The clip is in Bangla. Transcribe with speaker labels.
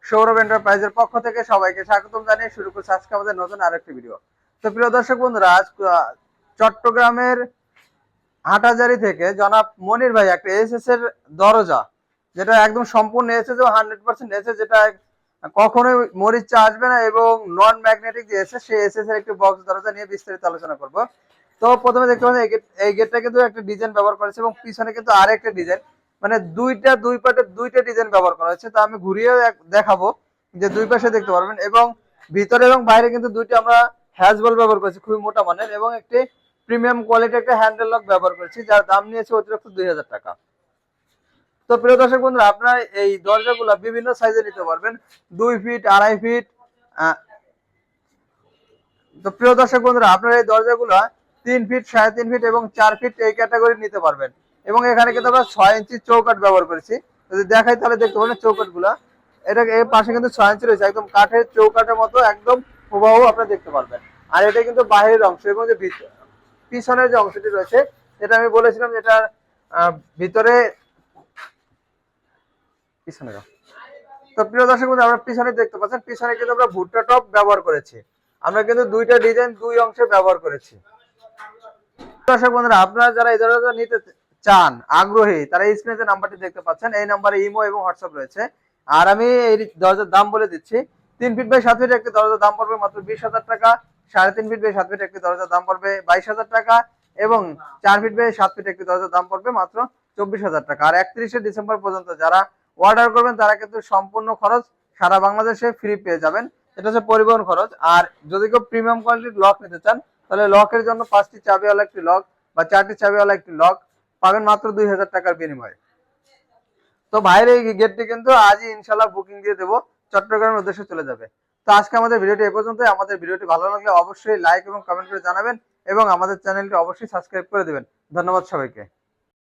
Speaker 1: সৌরভ এন্টারপ্রাইজের পক্ষ থেকে সবাইকে স্বাগতম জানিয়ে শুরু করছি আজকে আমাদের নতুন আরেকটি ভিডিও। তো প্রিয় দর্শক বন্ধুরা, আজ চট্টগ্রামের হাটহাজারী থেকে জনাব মনির ভাই একটা এসএস এর দরজা, যেটা একদম সম্পূর্ণ এসএস ও 100% এসএস, যেটা কখনোই মরিচা আসবে না এবং নন ম্যাগনেটিক যে এসএস, সেই এসএস এর একটি বক্স দরজা নিয়ে বিস্তারিত আলোচনা করব। তো প্রথমে দেখতে পাচ্ছেন এই গেটটা কিন্তু একটা ডিজাইন ব্যবহার করেছে এবং পিছনে কিন্তু আরেকটা ডিজাইন, মানে দুই পাটে দুইটা ডিজাইন ব্যবহার করা হয়েছে। তো আমি ঘুরিয়ে দেখাবো যে দুই পাশে দেখতে পারবেন, এবং ভিতরে এবং বাইরে কিন্তু দুইটা আমরা হ্যাজবল ব্যবহার করেছি খুবই মোটা মানের, এবং একটি প্রিমিয়াম কোয়ালিটি একটা হ্যান্ডেল লক ব্যবহার করেছি, যার দাম নিয়েছে অতিরিক্ত 2000 টাকা। তো প্রিয় দর্শক বন্ধুরা, আপনারা এই দরজাগুলো বিভিন্ন সাইজে নিতে পারবেন, 2 ফিট, 2.5 ফিট। তো প্রিয় দর্শক বন্ধুরা, আপনারা এই দরজাগুলো 3 ফিট, 3.5 ফিট এবং 4 ফিট এই ক্যাটাগরি নিতে পারবেন। এবং এখানে কিন্তু আমরা 6 ইঞ্চি চৌকাঠ ব্যবহার করেছি। যদি দেখাই তাহলে দেখতে পাবেন চৌকাঠ গুলা, এটা এর পাশে কিন্তু 6 ইঞ্চি রয়েছে, একদম কাঠের চৌকাঠের মতো একদম হুবহু আপনারা দেখতে পারবেন। আর এটা কিন্তু বাহিরের অংশ, এবং যে পিছনের যে অংশটি রয়েছে, যেটা আমি বলেছিলাম, যেটা ভিতরে পিছনে। তো প্রিয় দর্শক বন্ধু, আমরা পিছনে দেখতে পাচ্ছেন, পিছনে কিন্তু আমরা ভুট্টা টপ ব্যবহার করেছি। আমরা কিন্তু দুইটা ডিজাইন দুই অংশে ব্যবহার করেছি। দর্শক বন্ধুরা, আপনারা যারা এই দরজা নিতে চান, আগ্রহী, তারা স্ক্রিনে যে নাম্বারটি দেখতে পাচ্ছেন, এই নাম্বারে ইমো এবং হোয়াটসঅ্যাপ রয়েছে। আর আমি এই দরজার দাম বলে দিচ্ছি। 3 ফিট বাই 7 ফিট একটি দরজার দাম পড়বে মাত্র 20,000 টাকা। 3.5 ফিট বাই 7 ফিট একটি দরজার দাম পড়বে 22,000 টাকা। এবং 4 ফিট বাই 7 ফিট একটি দরজার দাম পড়বে মাত্র 24,000 টাকা। আর 31শে ডিসেম্বর পর্যন্ত যারা অর্ডার করবেন, তারা কিন্তু সম্পূর্ণ খরচ সারা বাংলাদেশে ফ্রি পেয়ে যাবেন। এটা হচ্ছে পরিবহন খরচ। আর যদি কেউ প্রিমিয়াম কোয়ালিটির লক নিতে চান, তাহলে লকের জন্য 5টি চাবিওয়ালা একটি লক বা 4টি চাবিওয়ালা একটি লক পাবেন মাত্র 2000 টাকার বিনিময়ে। তো ভাইয়ের এই গেটটি কিন্তু আজই ইনশাল্লাহ বুকিং দিয়ে দেবো, চট্টগ্রামের উদ্দেশ্যে চলে যাবে। তো আজকে আমাদের ভিডিওটি এ পর্যন্ত। আমাদের ভিডিওটি ভালো লাগলে অবশ্যই লাইক এবং কমেন্ট করে জানাবেন, এবং আমাদের চ্যানেলটি অবশ্যই সাবস্ক্রাইব করে দেবেন। ধন্যবাদ সবাইকে।